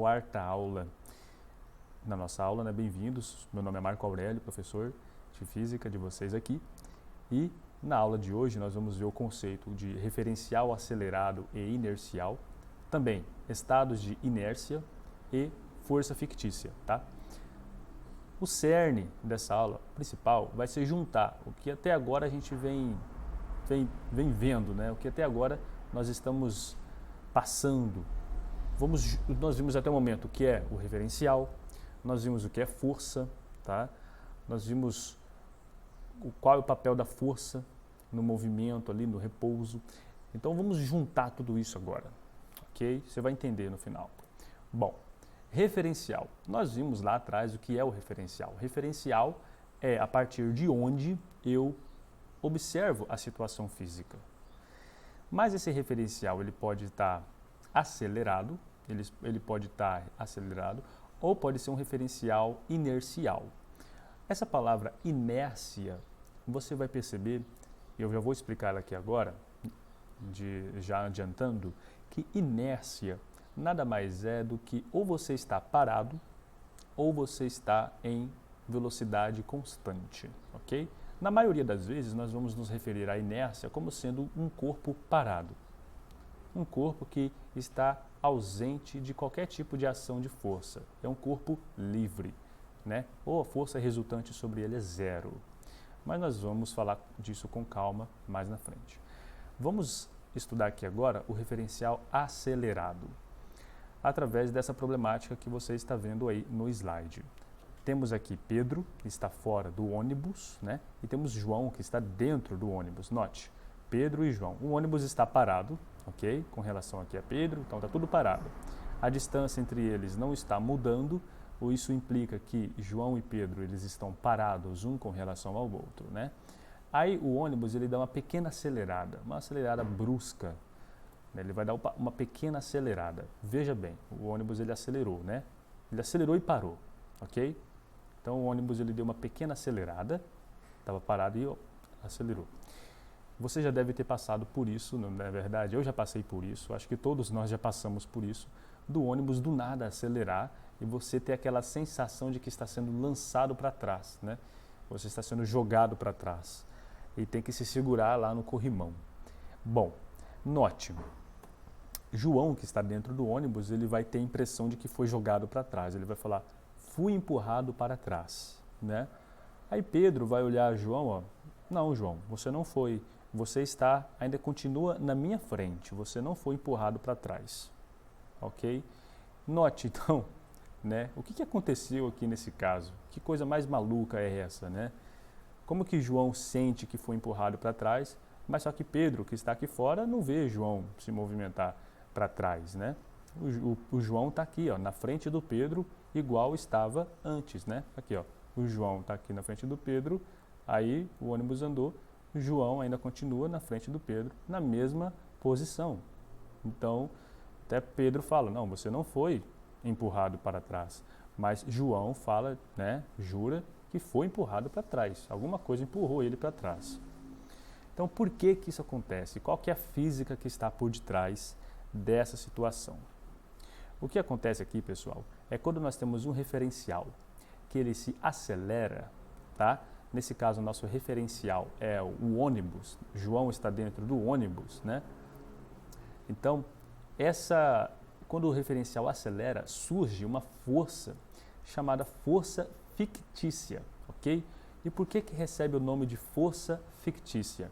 quarta aula. Na nossa aula, né? Bem-vindos. Meu nome é Marco Aurélio, professor de Física de vocês aqui. E na aula de hoje nós vamos ver o conceito de referencial acelerado e inercial, também estados de inércia e força fictícia, tá? O cerne dessa aula principal vai ser juntar o que até agora a gente vem vendo, né? O que até agora nós estamos passando. Nós vimos até o momento o que é o referencial, nós vimos o que é força, tá? Nós vimos qual é o papel da força no movimento ali, no repouso. Então vamos juntar tudo isso agora, ok? Você vai entender no final. Bom, referencial. Nós vimos lá atrás o que é o referencial. Referencial é a partir de onde eu observo a situação física. Mas esse referencial ele pode estar acelerado, ele pode estar acelerado, ou pode ser um referencial inercial. Essa palavra inércia, você vai perceber, eu já vou explicar ela aqui agora, já adiantando, que inércia nada mais é do que ou você está parado ou você está em velocidade constante, ok? Na maioria das vezes nós vamos nos referir à inércia como sendo um corpo parado, um corpo que está ausente de qualquer tipo de ação de força, é um corpo livre, né? Ou a força resultante sobre ele é zero. Mas nós vamos falar disso com calma mais na frente. Vamos estudar aqui agora o referencial acelerado, através dessa problemática que você está vendo aí no slide. Temos aqui Pedro, que está fora do ônibus, né? E temos João, que está dentro do ônibus. Note, Pedro e João. O ônibus está parado, ok? Com relação aqui a Pedro, então está tudo parado. A distância entre eles não está mudando, ou isso implica que João e Pedro eles estão parados um com relação ao outro, né? Aí o ônibus ele dá uma pequena acelerada, uma acelerada brusca. Ele vai dar uma pequena acelerada. Veja bem, o ônibus ele acelerou, né? Ele acelerou e parou, ok? Então o ônibus ele deu uma pequena acelerada, estava parado e acelerou. Você já deve ter passado por isso, não é verdade? Eu já passei por isso, acho que todos nós já passamos por isso, do ônibus do nada acelerar e você ter aquela sensação de que está sendo lançado para trás, né? Você está sendo jogado para trás e tem que se segurar lá no corrimão. Bom, note, João, que está dentro do ônibus, ele vai ter a impressão de que foi jogado para trás. Ele vai falar, fui empurrado para trás, né? Aí Pedro vai olhar João, ó, não, João, você não foi, você ainda continua na minha frente, você não foi empurrado para trás, ok? Note, então, né, o que aconteceu aqui nesse caso? Que coisa mais maluca é essa, né? Como que João sente que foi empurrado para trás, mas só que Pedro, que está aqui fora, não vê João se movimentar para trás, né? O João está aqui, ó, na frente do Pedro, igual estava antes, né? Aqui, ó, o João está aqui na frente do Pedro, aí o ônibus andou, o João ainda continua na frente do Pedro, na mesma posição. Então, até Pedro fala, não, você não foi empurrado para trás, mas João fala, né, jura que foi empurrado para trás, alguma coisa empurrou ele para trás. Então, por que isso acontece? Qual que é a física que está por detrás dessa situação? O que acontece aqui, pessoal, é quando nós temos um referencial que ele se acelera, tá? Nesse caso, o nosso referencial é o ônibus, João está dentro do ônibus, né? Então, quando o referencial acelera, surge uma força chamada força fictícia, ok? E por que recebe o nome de força fictícia?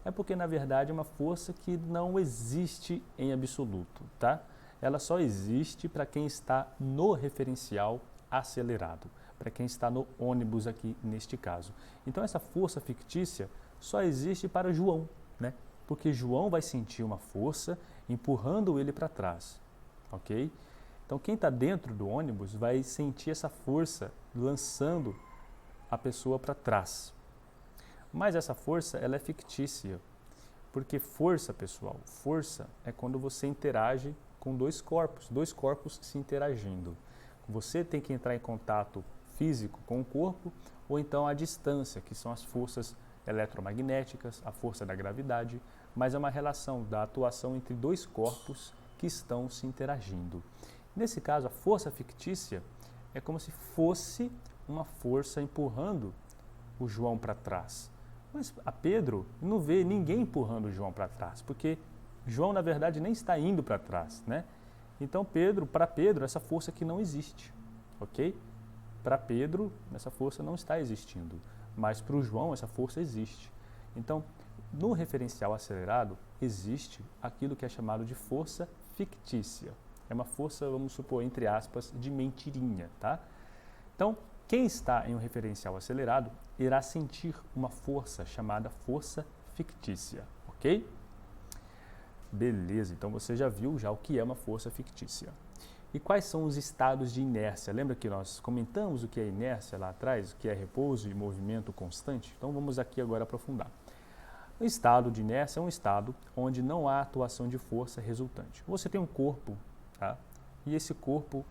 É porque, na verdade, é uma força que não existe em absoluto, tá? Ela só existe para quem está no referencial acelerado, para quem está no ônibus aqui neste caso. Então, essa força fictícia só existe para João, né? Porque João vai sentir uma força empurrando ele para trás, ok? Então, quem está dentro do ônibus vai sentir essa força lançando a pessoa para trás. Mas essa força, ela é fictícia, porque força, pessoal, força é quando você interage com dois corpos se interagindo. Você tem que entrar em contato físico com o corpo, ou então a distância, que são as forças eletromagnéticas, a força da gravidade, mas é uma relação da atuação entre dois corpos que estão se interagindo. Nesse caso, a força fictícia é como se fosse uma força empurrando o João para trás. Mas a Pedro não vê ninguém empurrando o João para trás, porque João, na verdade, nem está indo para trás, né? Então, para Pedro, essa força aqui não existe, ok? Para Pedro, essa força não está existindo, mas para o João, essa força existe. Então, no referencial acelerado, existe aquilo que é chamado de força fictícia. É uma força, vamos supor, entre aspas, de mentirinha, tá? Então, quem está em um referencial acelerado irá sentir uma força chamada força fictícia, ok? Beleza, então você já viu o que é uma força fictícia. E quais são os estados de inércia? Lembra que nós comentamos o que é inércia lá atrás, o que é repouso e movimento constante? Então vamos aqui agora aprofundar. O estado de inércia é um estado onde não há atuação de força resultante. Você tem um corpo, tá? E esse corpo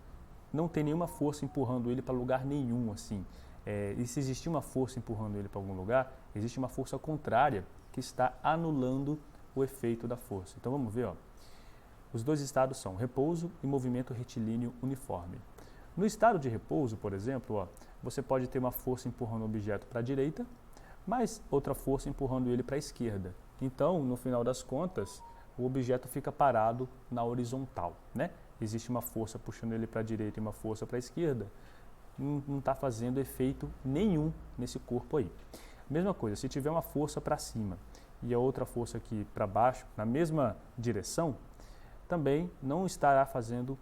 não tem nenhuma força empurrando ele para lugar nenhum, assim. E se existir uma força empurrando ele para algum lugar, existe uma força contrária que está anulando o efeito da força. Então vamos ver, ó. Os dois estados são repouso e movimento retilíneo uniforme. No estado de repouso, por exemplo, ó, você pode ter uma força empurrando o objeto para a direita, mas outra força empurrando ele para a esquerda. Então, no final das contas, o objeto fica parado na horizontal, né? Existe uma força puxando ele para a direita e uma força para a esquerda. Não está fazendo efeito nenhum nesse corpo aí. Mesma coisa, se tiver uma força para cima e a outra força aqui para baixo, na mesma direção, também não estará fazendo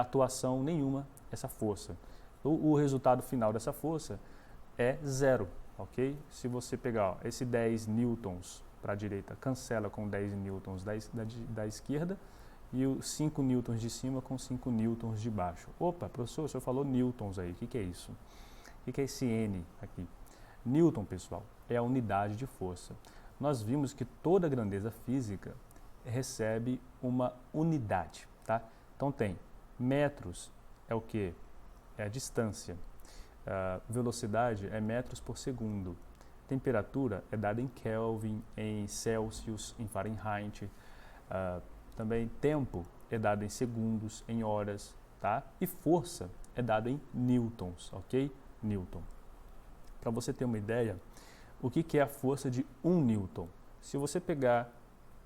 atuação nenhuma essa força. O resultado final dessa força é zero, ok? Se você pegar ó, esse 10 newtons para a direita, cancela com 10 newtons da esquerda e os 5 newtons de cima com 5 newtons de baixo. Opa, professor, o senhor falou newtons aí, o que é isso? O que é esse N aqui? Newton, pessoal, é a unidade de força. Nós vimos que toda grandeza física recebe uma unidade, tá? Então tem metros é o que? É a distância. Velocidade é metros por segundo. Temperatura é dada em Kelvin, em Celsius, em Fahrenheit. Também tempo é dado em segundos, em horas, tá? E força é dada em newtons, ok? Newton. Para você ter uma ideia, o que é a força de 1 newton? Se você pegar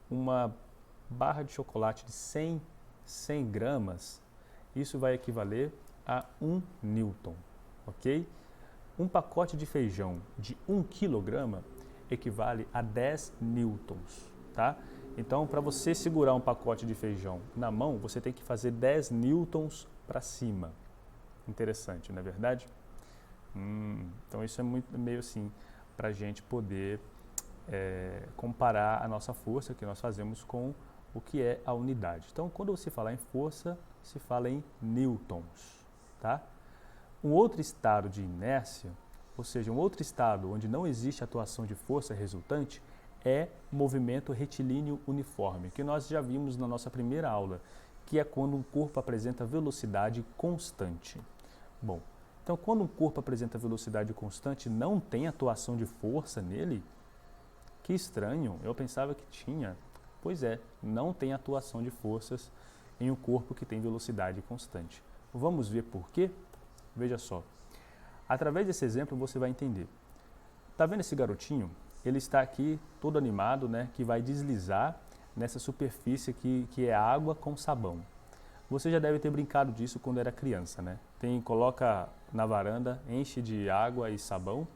uma barra de chocolate de 100 gramas, isso vai equivaler a 1 newton, ok? Um pacote de feijão de 1 quilograma equivale a 10 newtons, tá? Então, para você segurar um pacote de feijão na mão, você tem que fazer 10 newtons para cima. Interessante, não é verdade? Então, isso é meio assim, para a gente poder comparar a nossa força que nós fazemos com o que é a unidade. Então, quando você fala em força, se fala em newtons, tá? Um outro estado de inércia, ou seja, um outro estado onde não existe atuação de força resultante, é movimento retilíneo uniforme, que nós já vimos na nossa primeira aula, que é quando um corpo apresenta velocidade constante. Bom, então quando um corpo apresenta velocidade constante, não tem atuação de força nele? Que estranho, eu pensava que tinha. Pois é, não tem atuação de forças em um corpo que tem velocidade constante. Vamos ver por quê? Veja só. Através desse exemplo você vai entender. Tá vendo esse garotinho? Ele está aqui todo animado, né, que vai deslizar nessa superfície que é água com sabão. Você já deve ter brincado disso quando era criança, né? Coloca na varanda, enche de água e sabão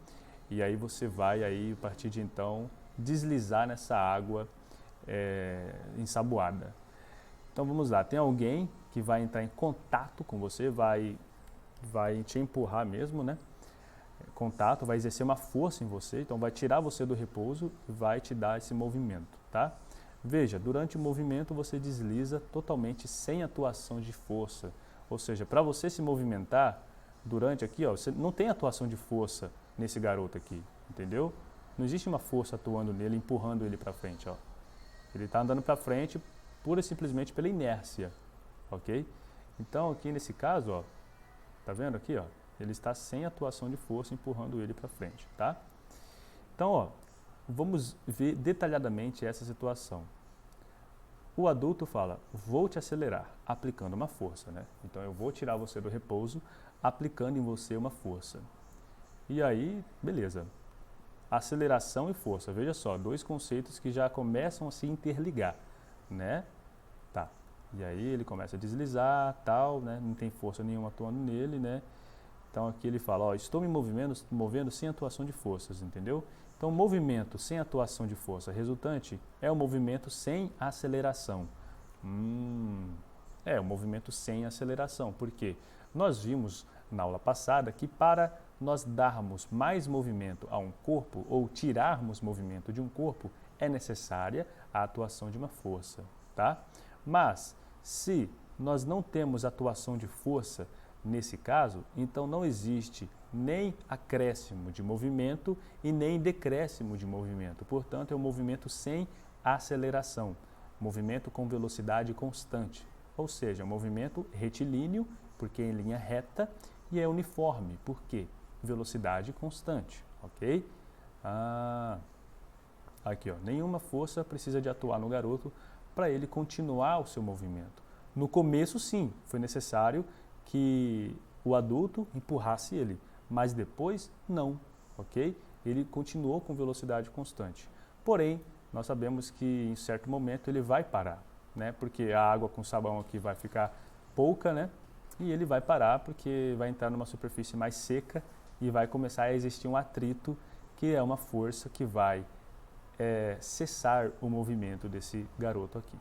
e aí você vai aí, a partir de então, deslizar nessa água ensaboada. Então vamos lá, tem alguém que vai entrar em contato com você, vai te empurrar mesmo, né? Contato, vai exercer uma força em você, então vai tirar você do repouso e vai te dar esse movimento, tá? Veja, durante o movimento você desliza totalmente sem atuação de força, ou seja, para você se movimentar durante aqui, ó, você não tem atuação de força nesse garoto aqui, entendeu? Não existe uma força atuando nele, empurrando ele para frente, ó. Ele está andando para frente pura e simplesmente pela inércia, ok? Então aqui nesse caso, ó, tá vendo aqui, ó? Ele está sem atuação de força empurrando ele para frente, tá? Então, ó, vamos ver detalhadamente essa situação. o adulto fala, vou te acelerar, aplicando uma força, né? Então eu vou tirar você do repouso, aplicando em você uma força. E aí, beleza. Aceleração e força, veja só, dois conceitos que já começam a se interligar, né? Tá. E aí ele começa a deslizar, tal, né? Não tem força nenhuma atuando nele, né? Então aqui ele fala, ó, estou me movendo sem atuação de forças, entendeu? Então movimento sem atuação de força resultante é o movimento sem aceleração. É o movimento sem aceleração, porque nós vimos na aula passada que para nós darmos mais movimento a um corpo ou tirarmos movimento de um corpo é necessária a atuação de uma força, tá? Mas se nós não temos atuação de força nesse caso, então não existe nem acréscimo de movimento e nem decréscimo de movimento. Portanto, é um movimento sem aceleração, movimento com velocidade constante. Ou seja, um movimento retilíneo, porque é em linha reta, e é uniforme, porque velocidade constante, ok? Aqui, ó, nenhuma força precisa de atuar no garoto para ele continuar o seu movimento. No começo, sim, foi necessário que o adulto empurrasse ele, mas depois, não, ok? Ele continuou com velocidade constante. Porém, nós sabemos que em certo momento ele vai parar, né? Porque a água com sabão aqui vai ficar pouca, né? E ele vai parar porque vai entrar numa superfície mais seca e vai começar a existir um atrito, que é uma força que vai cessar o movimento desse garoto aqui,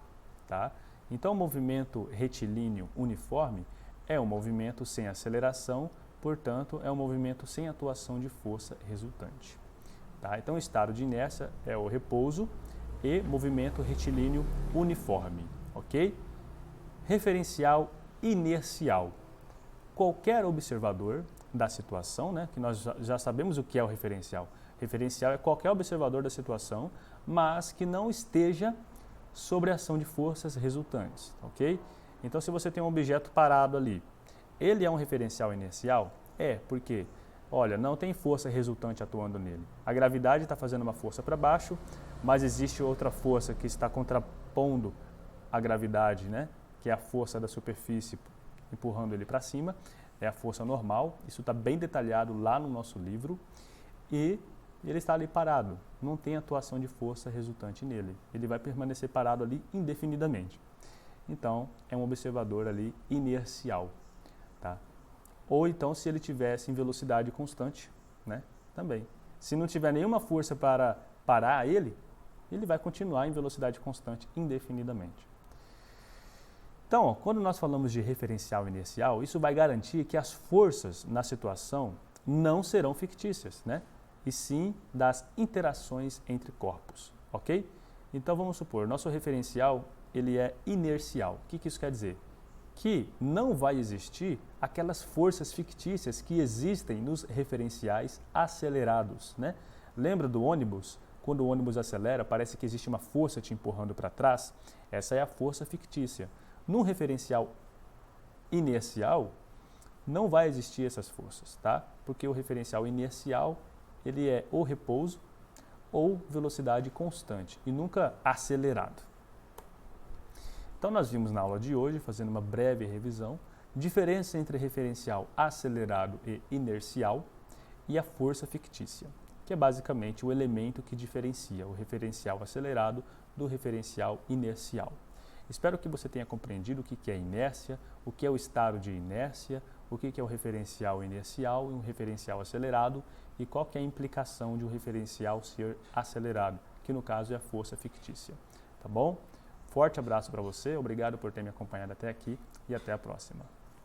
tá? Então, o movimento retilíneo uniforme é um movimento sem aceleração, portanto, é um movimento sem atuação de força resultante. Tá? Então, o estado de inércia é o repouso e movimento retilíneo uniforme, ok? Referencial inercial. Qualquer observador da situação, né, que nós já sabemos o que é o referencial. Referencial é qualquer observador da situação, mas que não esteja sobre a ação de forças resultantes, ok? Então, se você tem um objeto parado ali, ele é um referencial inercial? É, porque, olha, não tem força resultante atuando nele. A gravidade está fazendo uma força para baixo, mas existe outra força que está contrapondo a gravidade, né? Que é a força da superfície empurrando ele para cima, é a força normal. Isso está bem detalhado lá no nosso livro. E ele está ali parado, não tem atuação de força resultante nele. Ele vai permanecer parado ali indefinidamente. Então, é um observador ali inercial, tá? Ou então, se ele tivesse em velocidade constante, né? Também. Se não tiver nenhuma força para parar ele vai continuar em velocidade constante indefinidamente. Então, ó, quando nós falamos de referencial inercial, isso vai garantir que as forças na situação não serão fictícias, né? E sim das interações entre corpos, ok? Então vamos supor, nosso referencial ele é inercial. O que isso quer dizer? Que não vai existir aquelas forças fictícias que existem nos referenciais acelerados, né? Lembra do ônibus? Quando o ônibus acelera, parece que existe uma força te empurrando para trás. Essa é a força fictícia. Num referencial inercial, não vai existir essas forças, tá? Porque o referencial inercial ele é ou repouso ou velocidade constante e nunca acelerado. Então nós vimos na aula de hoje, fazendo uma breve revisão, diferença entre referencial acelerado e inercial e a força fictícia, que é basicamente o elemento que diferencia o referencial acelerado do referencial inercial. Espero que você tenha compreendido o que é inércia, o que é o estado de inércia, o que é o referencial inercial e um referencial acelerado e qual que é a implicação de um referencial ser acelerado, que no caso é a força fictícia. Tá bom? Forte abraço para você, obrigado por ter me acompanhado até aqui e até a próxima.